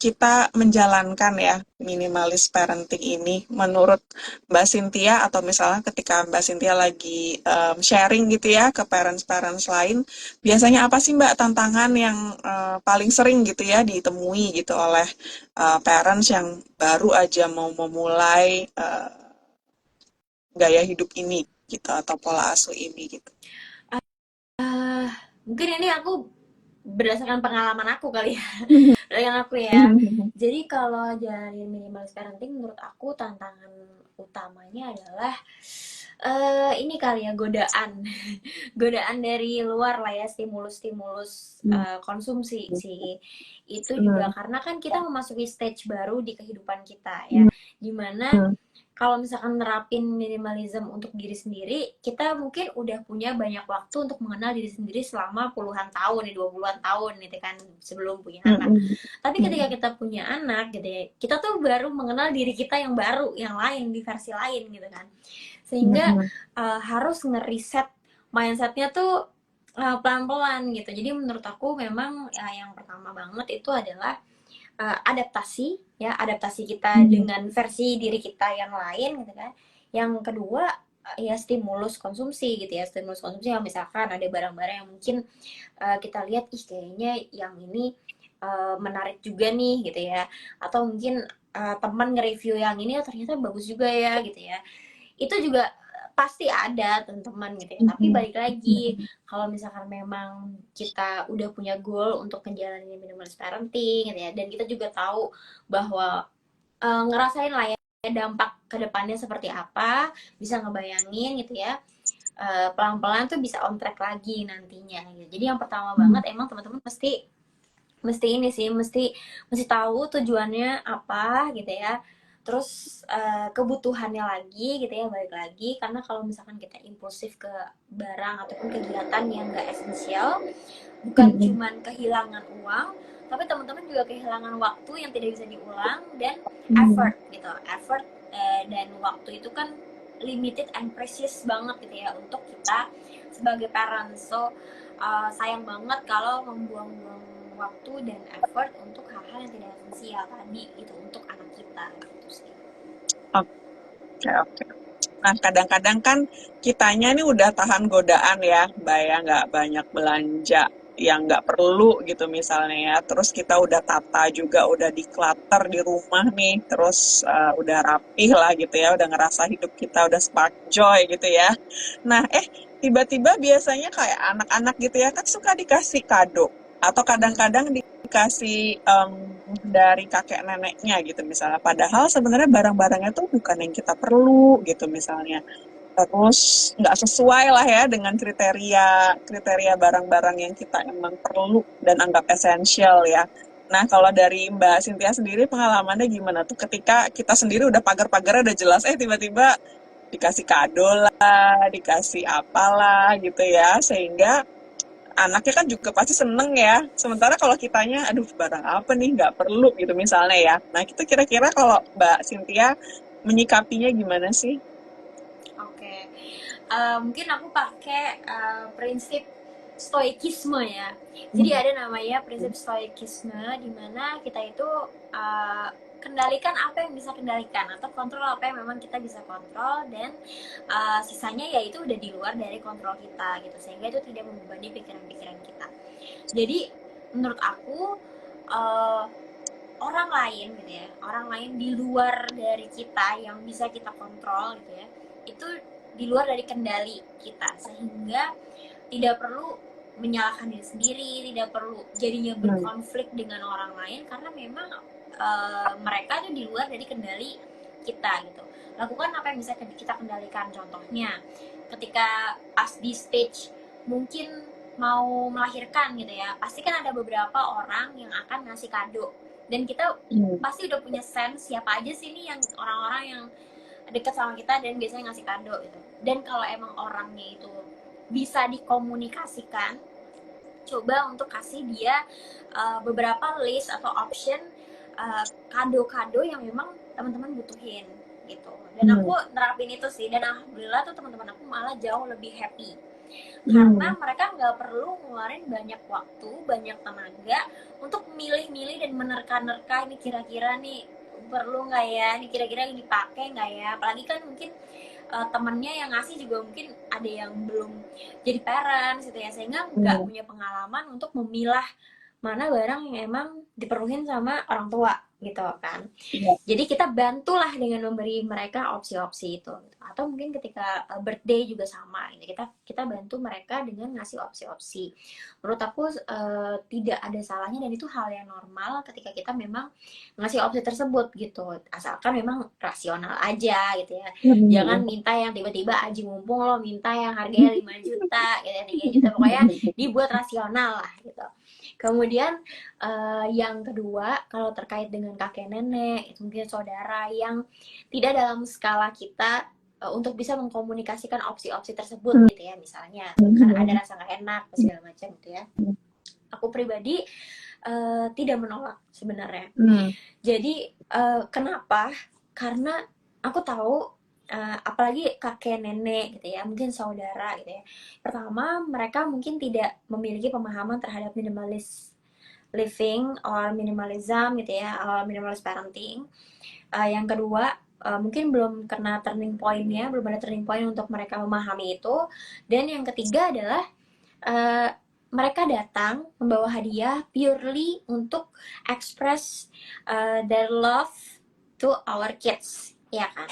kita menjalankan ya minimalis parenting ini, menurut Mbak Cynthia atau misalnya ketika Mbak Cynthia lagi sharing gitu ya ke parents-parents lain, biasanya apa sih Mbak tantangan yang paling sering gitu ya ditemui gitu oleh parents yang baru aja mau memulai gaya hidup ini gitu atau pola asuh ini gitu. Ah, mungkin ini aku berdasarkan pengalaman aku kali ya. Berdasarkan aku ya. Jadi kalau dari minimalis parenting menurut aku tantangan utamanya adalah ini kali ya, godaan. Godaan dari luar lah ya, stimulus-stimulus konsumsi sih. Itu juga karena kan kita memasuki stage baru di kehidupan kita ya, dimana kalau misalkan nerapin minimalism untuk diri sendiri, kita mungkin udah punya banyak waktu untuk mengenal diri sendiri selama puluhan tahun, 20-an tahun gitu kan, sebelum punya anak. Mm-mm. Tapi ketika kita punya anak gitu ya, kita tuh baru mengenal diri kita yang baru, yang lain, di versi lain gitu kan. Sehingga Mm-mm. harus ngereset mindsetnya tuh pelan-pelan gitu. Jadi menurut aku memang yang pertama banget itu adalah adaptasi ya, adaptasi kita Mm-mm. dengan versi diri kita yang lain gitu kan. Yang kedua ya stimulus konsumsi gitu ya, stimulus konsumsi yang misalkan ada barang-barang yang mungkin kita lihat ih kayaknya yang ini menarik juga nih gitu ya, atau mungkin teman nge-review yang ini oh, ternyata bagus juga ya gitu ya. Itu juga pasti ada teman-teman gitu ya, tapi Mm-mm. balik lagi kalau misalkan memang kita udah punya goal untuk menjalani minimalist parenting gitu ya, dan kita juga tahu bahwa ngerasain lah ya dampak kedepannya seperti apa, bisa ngebayangin gitu ya, pelan-pelan tuh bisa on track lagi nantinya gitu. Jadi yang pertama Mm-mm. banget emang teman-teman mesti mesti ini sih, mesti tahu tujuannya apa gitu ya, terus kebutuhannya lagi gitu ya, balik lagi karena kalau misalkan kita impulsif ke barang ataupun kegiatan yang gak esensial, bukan Mm-mm. cuman kehilangan uang, tapi teman-teman juga kehilangan waktu yang tidak bisa diulang, dan Mm-mm. effort gitu, effort dan waktu itu kan limited and precious banget gitu ya untuk kita sebagai parents. So sayang banget kalau membuang-buang waktu dan effort untuk hal-hal yang tidak esensial tadi itu untuk anak kita gitu sih. Oke, oke. Nah, kadang-kadang kan kitanya nih udah tahan godaan ya, Mbak ya, nggak banyak belanja yang nggak perlu gitu misalnya ya. Terus kita udah tata juga, udah declutter di rumah nih, terus udah rapih lah gitu ya, udah ngerasa hidup kita udah spark joy gitu ya. Nah, tiba-tiba biasanya kayak anak-anak gitu ya, kan suka dikasih kado. Atau Hmm. kadang-kadang dikasih dari kakek neneknya gitu misalnya. Padahal sebenarnya barang-barangnya tuh bukan yang kita perlu gitu misalnya. Terus nggak sesuai lah ya dengan kriteria kriteria barang-barang yang kita emang perlu dan anggap esensial ya. Nah, kalau dari Mbak Cynthia sendiri pengalamannya gimana tuh ketika kita sendiri udah pagar-pagarnya udah jelas, tiba-tiba dikasih kado lah, dikasih apalah gitu ya, sehingga anaknya kan juga pasti seneng ya. Sementara kalau kitanya, aduh barang apa nih nggak perlu gitu misalnya ya. Nah itu kira-kira kalau Mbak Cynthia menyikapinya gimana sih? Oke. Mungkin aku pakai prinsip stoikisme ya. Jadi Hmm. ada namanya prinsip stoikisme di mana kita itu uh, kendalikan apa yang bisa kendalikan atau kontrol apa yang memang kita bisa kontrol, dan sisanya ya itu udah di luar dari kontrol kita gitu, sehingga itu tidak membebani pikiran-pikiran kita. Jadi menurut aku uh, orang lain gitu ya, orang lain di luar dari kita yang bisa kita kontrol gitu ya, itu di luar dari kendali kita, sehingga tidak perlu menyalahkan diri sendiri, tidak perlu jadinya Hmm. berkonflik dengan orang lain karena memang mereka itu di luar dari kendali kita gitu. Lakukan apa yang bisa kita kendalikan. Contohnya ketika pas di stage mungkin mau melahirkan gitu ya, pasti kan ada beberapa orang yang akan ngasih kado, dan kita Hmm. pasti udah punya sense siapa aja sih nih yang orang-orang yang deket sama kita dan biasanya ngasih kado gitu. Dan kalau emang orangnya itu bisa dikomunikasikan, coba untuk kasih dia beberapa list atau option kado-kado yang memang teman-teman butuhin gitu. Dan Hmm. aku nerapin itu sih, dan alhamdulillah tuh teman-teman aku malah jauh lebih happy karena Hmm. mereka nggak perlu ngeluarin banyak waktu, banyak tenaga untuk milih-milih dan menerka-nerka ini kira-kira nih perlu nggak ya, ini kira-kira dipakai nggak ya. Apalagi kan mungkin temennya yang ngasih juga mungkin ada yang belum jadi parents gitu ya, sehingga nggak Hmm. punya pengalaman untuk memilah mana barang yang emang diperluin sama orang tua gitu kan. Iya. Jadi kita bantulah dengan memberi mereka opsi-opsi itu. Atau mungkin ketika birthday juga sama. Gitu. Kita bantu mereka dengan ngasih opsi-opsi. Menurut aku tidak ada salahnya, dan itu hal yang normal ketika kita memang ngasih opsi tersebut gitu. Asalkan memang rasional aja gitu ya. Jangan Hmm. minta yang tiba-tiba aji mumpung lo minta yang harganya 5 juta gitu, 3 juta. Pokoknya dibuat rasional lah gitu. Kemudian yang kedua, kalau terkait dengan kakek nenek, itu mungkin saudara yang tidak dalam skala kita untuk bisa mengkomunikasikan opsi-opsi tersebut gitu ya, misalnya karena ada rasa nggak enak segala macam gitu ya. Aku pribadi tidak menolak sebenarnya. Jadi kenapa? Karena aku tahu apalagi kakek nenek gitu ya, mungkin saudara gitu ya. Pertama, mereka mungkin tidak memiliki pemahaman terhadap minimalis living or minimalism gitu ya, minimalis parenting. Yang kedua, mungkin belum kena turning point-nya, belum ada turning point untuk mereka memahami itu. Dan yang ketiga adalah uh, mereka datang membawa hadiah purely untuk express their love to our kids, ya kan?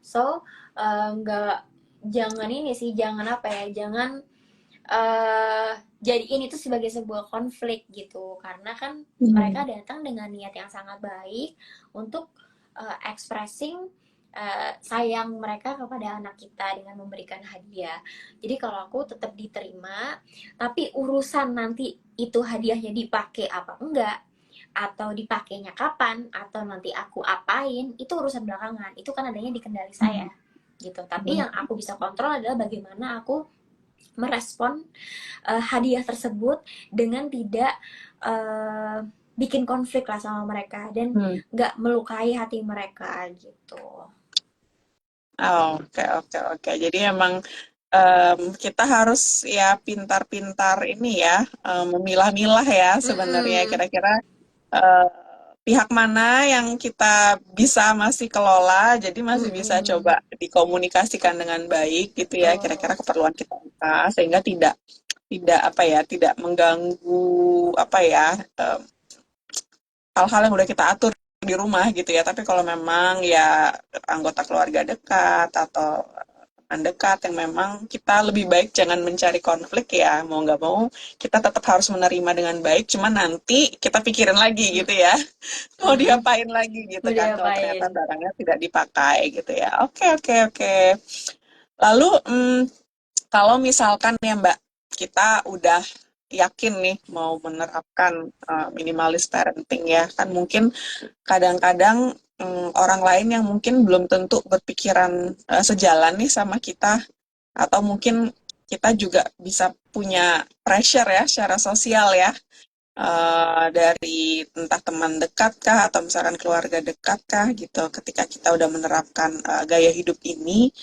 So nggak jangan ini sih, jangan apa ya, jangan jadiin itu sebagai sebuah konflik gitu, karena kan mereka datang dengan niat yang sangat baik untuk expressing sayang mereka kepada anak kita dengan memberikan hadiah. Jadi kalau aku tetap diterima, tapi urusan nanti itu hadiahnya dipakai apa enggak, atau dipakainya kapan, atau nanti aku apain, itu urusan belakangan. Itu kan adanya di kendali saya gitu. Tapi yang aku bisa kontrol adalah bagaimana aku merespon hadiah tersebut dengan tidak bikin konflik lah sama mereka dan nggak melukai hati mereka gitu. Oke. Jadi emang kita harus ya pintar-pintar ini ya, memilah-milah ya sebenarnya kira-kira pihak mana yang kita bisa masih kelola, jadi masih bisa coba dikomunikasikan dengan baik gitu ya, kira-kira keperluan kita apa, sehingga tidak apa ya, tidak mengganggu apa ya, hal-hal yang udah kita atur di rumah gitu ya. Tapi kalau memang ya anggota keluarga dekat atau teman dekat yang memang kita lebih baik jangan mencari konflik ya, mau nggak mau kita tetap harus menerima dengan baik, cuman nanti kita pikirin lagi gitu ya, mau diapain lagi gitu kan kalau ternyata barangnya tidak dipakai gitu ya. Oke. Lalu kalau misalkan ya Mbak, kita udah yakin nih mau menerapkan minimalis parenting ya, kan mungkin kadang-kadang orang lain yang mungkin belum tentu berpikiran sejalan nih sama kita, atau mungkin kita juga bisa punya pressure ya secara sosial ya, dari entah teman dekat kah atau misalkan keluarga dekat kah gitu, ketika kita udah menerapkan gaya hidup ini,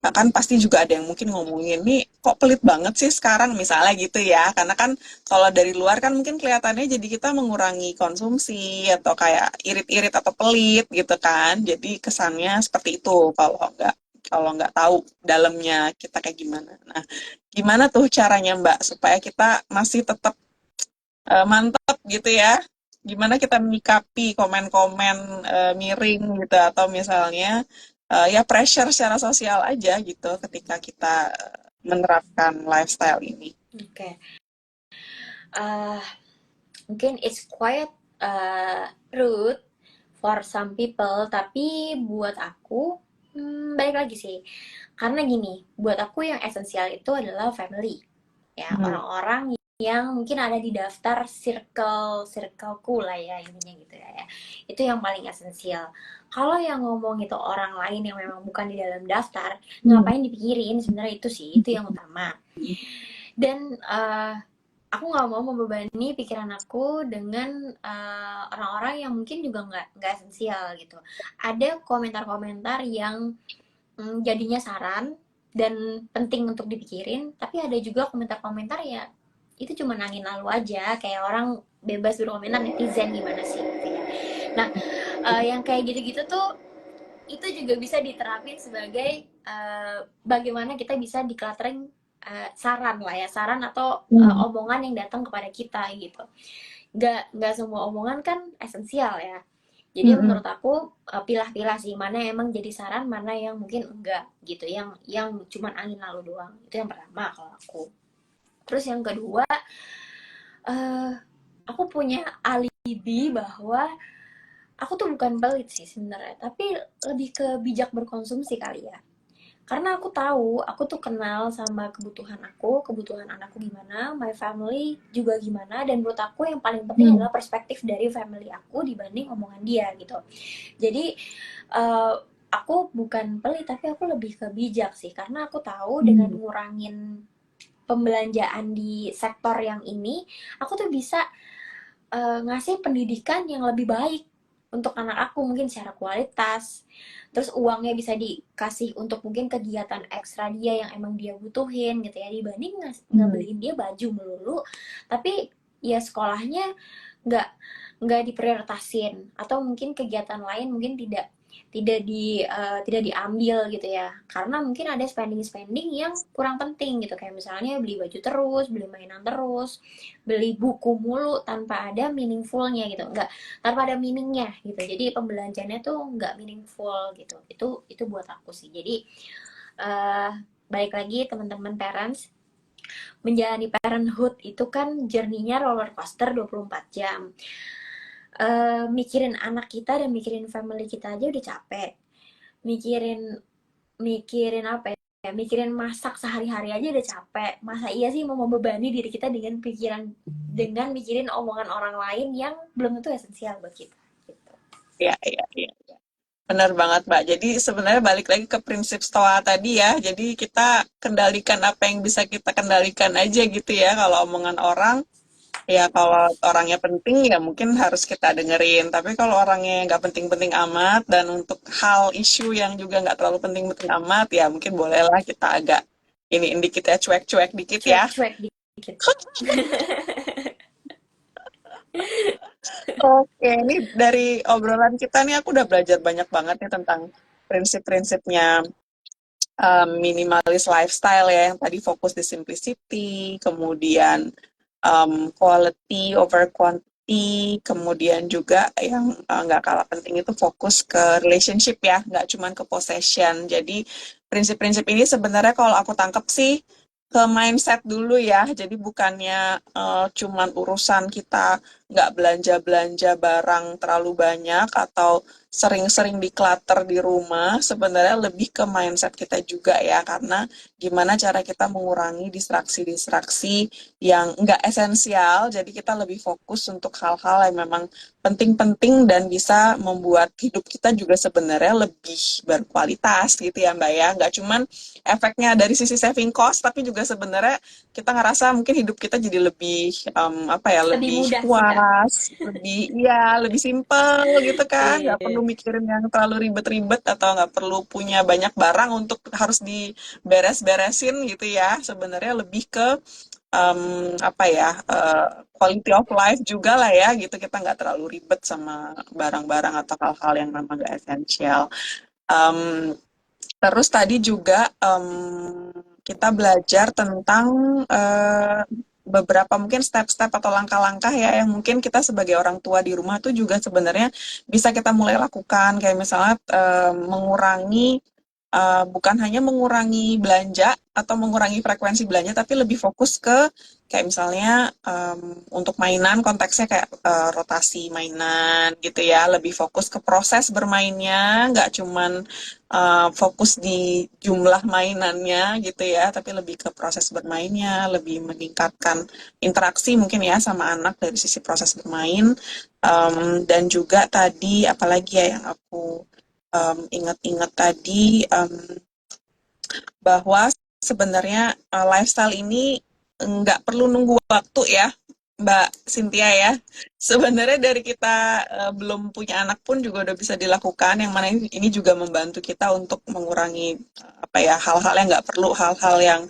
kan pasti juga ada yang mungkin ngomongin nih kok pelit banget sih sekarang misalnya gitu ya, karena kan kalau dari luar kan mungkin kelihatannya jadi kita mengurangi konsumsi atau kayak irit-irit atau pelit gitu kan, jadi kesannya seperti itu kalau nggak tahu dalamnya kita kayak gimana. Nah, gimana tuh caranya Mbak supaya kita masih tetap mantap gitu ya? Gimana kita menyikapi komen-komen miring gitu, atau misalnya ya pressure secara sosial aja gitu ketika kita menerapkan lifestyle ini. Oke. Mungkin it's quite rude for some people, tapi buat aku balik lagi sih, karena gini, buat aku yang esensial itu adalah family ya, orang-orang yang mungkin ada di daftar circleku lah ya, intinya gitu ya, itu yang paling esensial. Kalau yang ngomong itu orang lain yang memang bukan di dalam daftar, ngapain dipikirin, sebenarnya itu sih, itu yang utama. Dan aku nggak mau membebani pikiran aku dengan orang-orang yang mungkin juga nggak esensial gitu. Ada komentar-komentar yang jadinya saran dan penting untuk dipikirin, tapi ada juga komentar-komentar ya itu cuma angin lalu aja, kayak orang bebas berkomentar, netizen gimana sih gitu ya. Nah, yang kayak gitu-gitu tuh itu juga bisa diterapin sebagai bagaimana kita bisa decluttering saran lah ya, saran atau omongan yang datang kepada kita gitu. Nggak semua omongan kan esensial ya. Jadi menurut aku pilah-pilah sih, mana emang jadi saran, mana yang mungkin enggak gitu, yang cuman angin lalu doang. Itu yang pertama kalau aku. Terus yang kedua, aku punya alibi bahwa aku tuh bukan pelit sih sebenarnya, tapi lebih ke bijak berkonsumsi kali ya. Karena aku tahu, aku tuh kenal sama kebutuhan aku, kebutuhan anakku gimana, my family juga gimana, dan menurut aku yang paling penting Hmm. adalah perspektif dari family aku dibanding omongan dia gitu. Jadi eh, aku bukan pelit, tapi aku lebih ke bijak sih, karena aku tahu dengan Hmm. ngurangin pembelanjaan di sektor yang ini, aku tuh bisa ngasih pendidikan yang lebih baik untuk anak aku, mungkin secara kualitas, terus uangnya bisa dikasih untuk mungkin kegiatan ekstra dia yang emang dia butuhin gitu ya, dibanding Hmm. ngebeliin dia baju melulu tapi ya sekolahnya nggak nggak diprioritasin, atau mungkin kegiatan lain mungkin tidak diambil gitu ya, karena mungkin ada spending yang kurang penting gitu, kayak misalnya beli baju terus, beli mainan terus, beli buku mulu tanpa ada meaningfulnya gitu, nggak, tanpa ada meaningnya gitu, jadi pembelanjaannya tuh nggak meaningful gitu. Itu buat aku sih. Jadi eh balik lagi teman-teman parents, menjalani parenthood itu kan journey-nya roller coaster 24 jam. Mikirin anak kita dan mikirin family kita aja udah capek. Mikirin mikirin apa ya? Mikirin masak sehari-hari aja udah capek. Masa iya sih mau membebani diri kita dengan mikirin omongan orang lain yang belum tentu esensial buat kita. Gitu. Ya, ya, ya. Benar banget, Mbak. Jadi sebenarnya balik lagi ke prinsip Stoa tadi ya. Jadi kita kendalikan apa yang bisa kita kendalikan aja gitu ya. Kalau omongan orang, ya kalau orangnya penting ya mungkin harus kita dengerin. Tapi kalau orangnya nggak penting-penting amat dan untuk hal isu yang juga nggak terlalu penting-penting amat, ya mungkin bolehlah kita agak ini dikit ya, cuek-cuek dikit ya. Cuek-cuek dikit. Oke, ini dari obrolan kita nih aku udah belajar banyak banget nih tentang prinsip-prinsipnya minimalis lifestyle ya, yang tadi fokus di simplicity, kemudian quality over quantity, kemudian juga yang nggak kalah penting itu fokus ke relationship ya, nggak cuman ke possession. Jadi prinsip-prinsip ini sebenarnya kalau aku tangkap sih ke mindset dulu ya. Jadi bukannya cuman urusan kita nggak belanja-belanja barang terlalu banyak atau sering-sering declutter di rumah, sebenarnya lebih ke mindset kita juga ya, karena gimana cara kita mengurangi distraksi-distraksi yang nggak esensial, jadi kita lebih fokus untuk hal-hal yang memang penting-penting dan bisa membuat hidup kita juga sebenarnya lebih berkualitas gitu ya Mbak ya, nggak cuman efeknya dari sisi saving cost, tapi juga sebenarnya kita ngerasa mungkin hidup kita jadi lebih apa ya, Lebih lebih mudah sih, Kak. puas, lebih ya lebih simple gitu kan, nggak perlu Iya. mikirin yang terlalu ribet-ribet atau nggak perlu punya banyak barang untuk harus diberes-beresin gitu ya. Sebenarnya lebih ke apa ya, quality of life juga lah ya gitu, kita nggak terlalu ribet sama barang-barang atau hal-hal yang memang nggak esensial. Em, Terus tadi juga kita belajar tentang eh, beberapa mungkin step-step atau langkah-langkah ya yang mungkin kita sebagai orang tua di rumah tuh juga sebenarnya bisa kita mulai lakukan, kayak misalnya mengurangi bukan hanya mengurangi belanja atau mengurangi frekuensi belanja, tapi lebih fokus ke kayak misalnya untuk mainan konteksnya kayak rotasi mainan gitu ya, lebih fokus ke proses bermainnya, nggak cuman fokus di jumlah mainannya gitu ya, tapi lebih ke proses bermainnya, lebih meningkatkan interaksi mungkin ya sama anak dari sisi proses bermain. Dan juga tadi apalagi ya yang aku ingat-ingat tadi, bahwa sebenarnya lifestyle ini nggak perlu nunggu waktu ya, Mbak Cynthia ya. Sebenarnya dari kita belum punya anak pun juga udah bisa dilakukan, yang mana ini juga membantu kita untuk mengurangi apa ya, hal-hal yang nggak perlu, hal-hal yang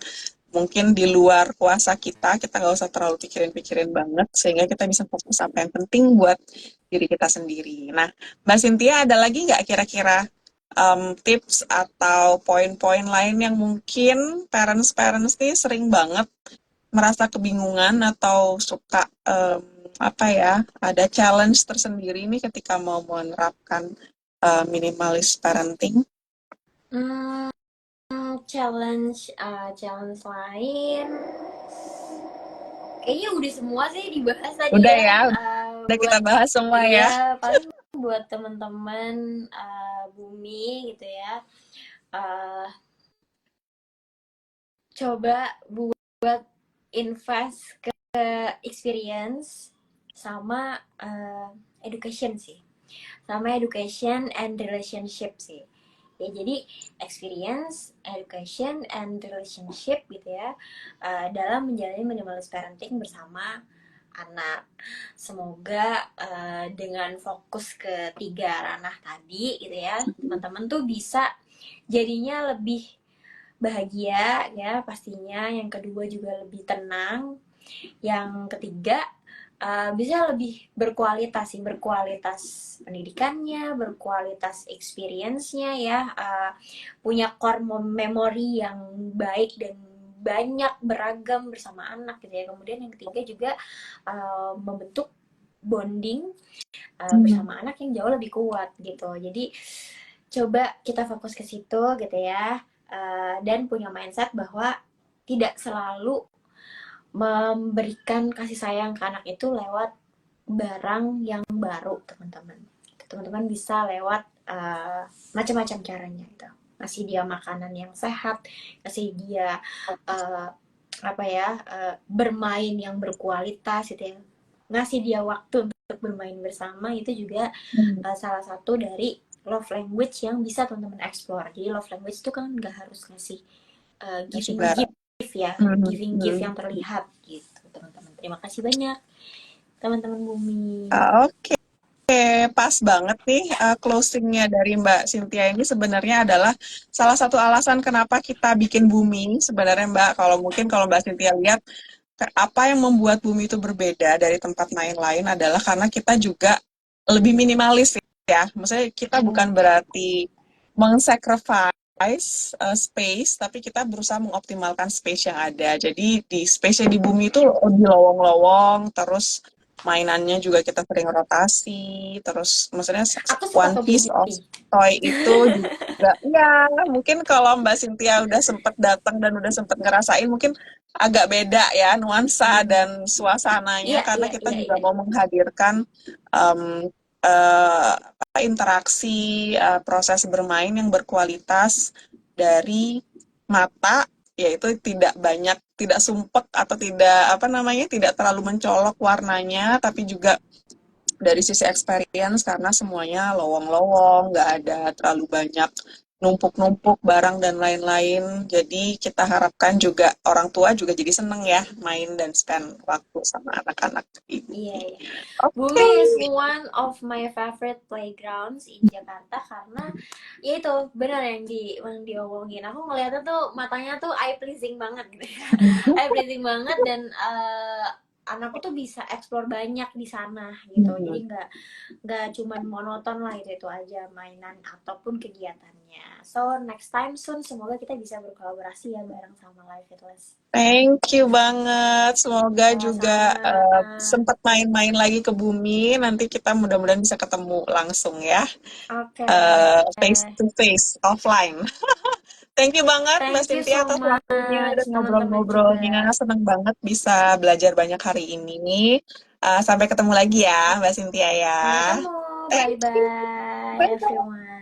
mungkin di luar kuasa kita nggak usah terlalu pikirin-pikirin banget, sehingga kita bisa fokus apa yang penting buat diri kita sendiri. Nah, Mbak Cynthia ada lagi nggak kira-kira tips atau poin-poin lain yang mungkin parents-parents nih sering banget merasa kebingungan atau suka apa ya, ada challenge tersendiri nih ketika mau menerapkan minimalis parenting? Hmm, challenge lain kayaknya udah semua sih dibahas tadi Udah ya. ya, udah kita Buat bahas semua ya. iya paling buat teman-teman bumi gitu ya. Eh, coba buat invest ke experience sama education sih, sama education and relationship sih. Ya, jadi experience, education, and relationship gitu ya, dalam menjalani minimalist parenting bersama anak. Semoga dengan fokus ke tiga ranah tadi gitu ya, teman-teman tuh bisa jadinya lebih bahagia ya pastinya. Yang kedua juga lebih tenang. Yang ketiga bisa lebih berkualitas sih, berkualitas pendidikannya, berkualitas experience-nya ya, punya core memory yang baik dan banyak beragam bersama anak gitu ya. Kemudian yang ketiga juga membentuk bonding bersama anak yang jauh lebih kuat gitu. Jadi coba kita fokus ke situ gitu ya, dan punya mindset bahwa tidak selalu memberikan kasih sayang ke anak itu lewat barang yang baru, teman-teman. Teman-teman bisa lewat macam-macam caranya gitu. Ngasih dia makanan yang sehat, kasih dia bermain yang berkualitas gitu ya. Ngasih dia waktu untuk bermain bersama, itu juga salah satu dari love language yang bisa teman-teman explore. Jadi love language itu kan nggak harus ngasih giving gift ya, giving gift yang terlihat gitu, teman-teman. Terima kasih banyak teman-teman Bumi. Oke, pas banget nih closingnya dari Mbak Cynthia ini sebenarnya adalah salah satu alasan kenapa kita bikin Bumi sebenarnya Mbak. Kalau Mbak Cynthia lihat apa yang membuat Bumi itu berbeda dari tempat main lain adalah karena kita juga lebih minimalis ya. Maksudnya kita bukan berarti meng-sacrifice space, tapi kita berusaha mengoptimalkan space yang ada. Jadi di space di Bumi itu lebih lowong-lowong, terus mainannya juga kita sering rotasi, terus maksudnya Aku suka one ke piece of Bumi. toy itu juga, ya mungkin kalau Mbak Cynthia udah sempet datang dan udah sempet ngerasain, mungkin agak beda ya nuansa dan suasananya, Iya, karena iya, kita iya, juga iya. mau menghadirkan interaksi, proses bermain yang berkualitas dari mata, yaitu tidak banyak, tidak sumpek atau tidak terlalu mencolok warnanya, tapi juga dari sisi experience karena semuanya lowong-lowong, nggak ada terlalu banyak numpuk-numpuk barang dan lain-lain. Jadi kita harapkan juga orang tua juga jadi seneng ya main dan spend waktu sama anak-anak Iya, ini. iya. Oke. Bumi is one of my favorite playgrounds in Jakarta karena ya itu benar yang diomongin. Aku ngeliatnya tuh matanya tuh eye pleasing banget gitu ya. Eye pleasing banget, dan anakku tuh bisa explore banyak di sana gitu. Jadi nggak cuman monoton lah, itu aja mainan ataupun kegiatannya. So next time soon semoga kita bisa berkolaborasi ya bareng sama Live Fitness. Thank you banget. Semoga juga Sama-sama. sempat main-main lagi ke Bumi. Nanti kita mudah-mudahan bisa ketemu langsung ya, Oke. face to face, offline. Thank you banget Mbak Thank you Cynthia so atas waktunya dan much teman-teman ngobrol-ngobrolnya. juga. Seneng banget bisa belajar banyak hari ini. Sampai ketemu lagi ya Mbak Cynthia ya. Sampai ketemu. Thank you. Bye-bye Bye-bye. everyone.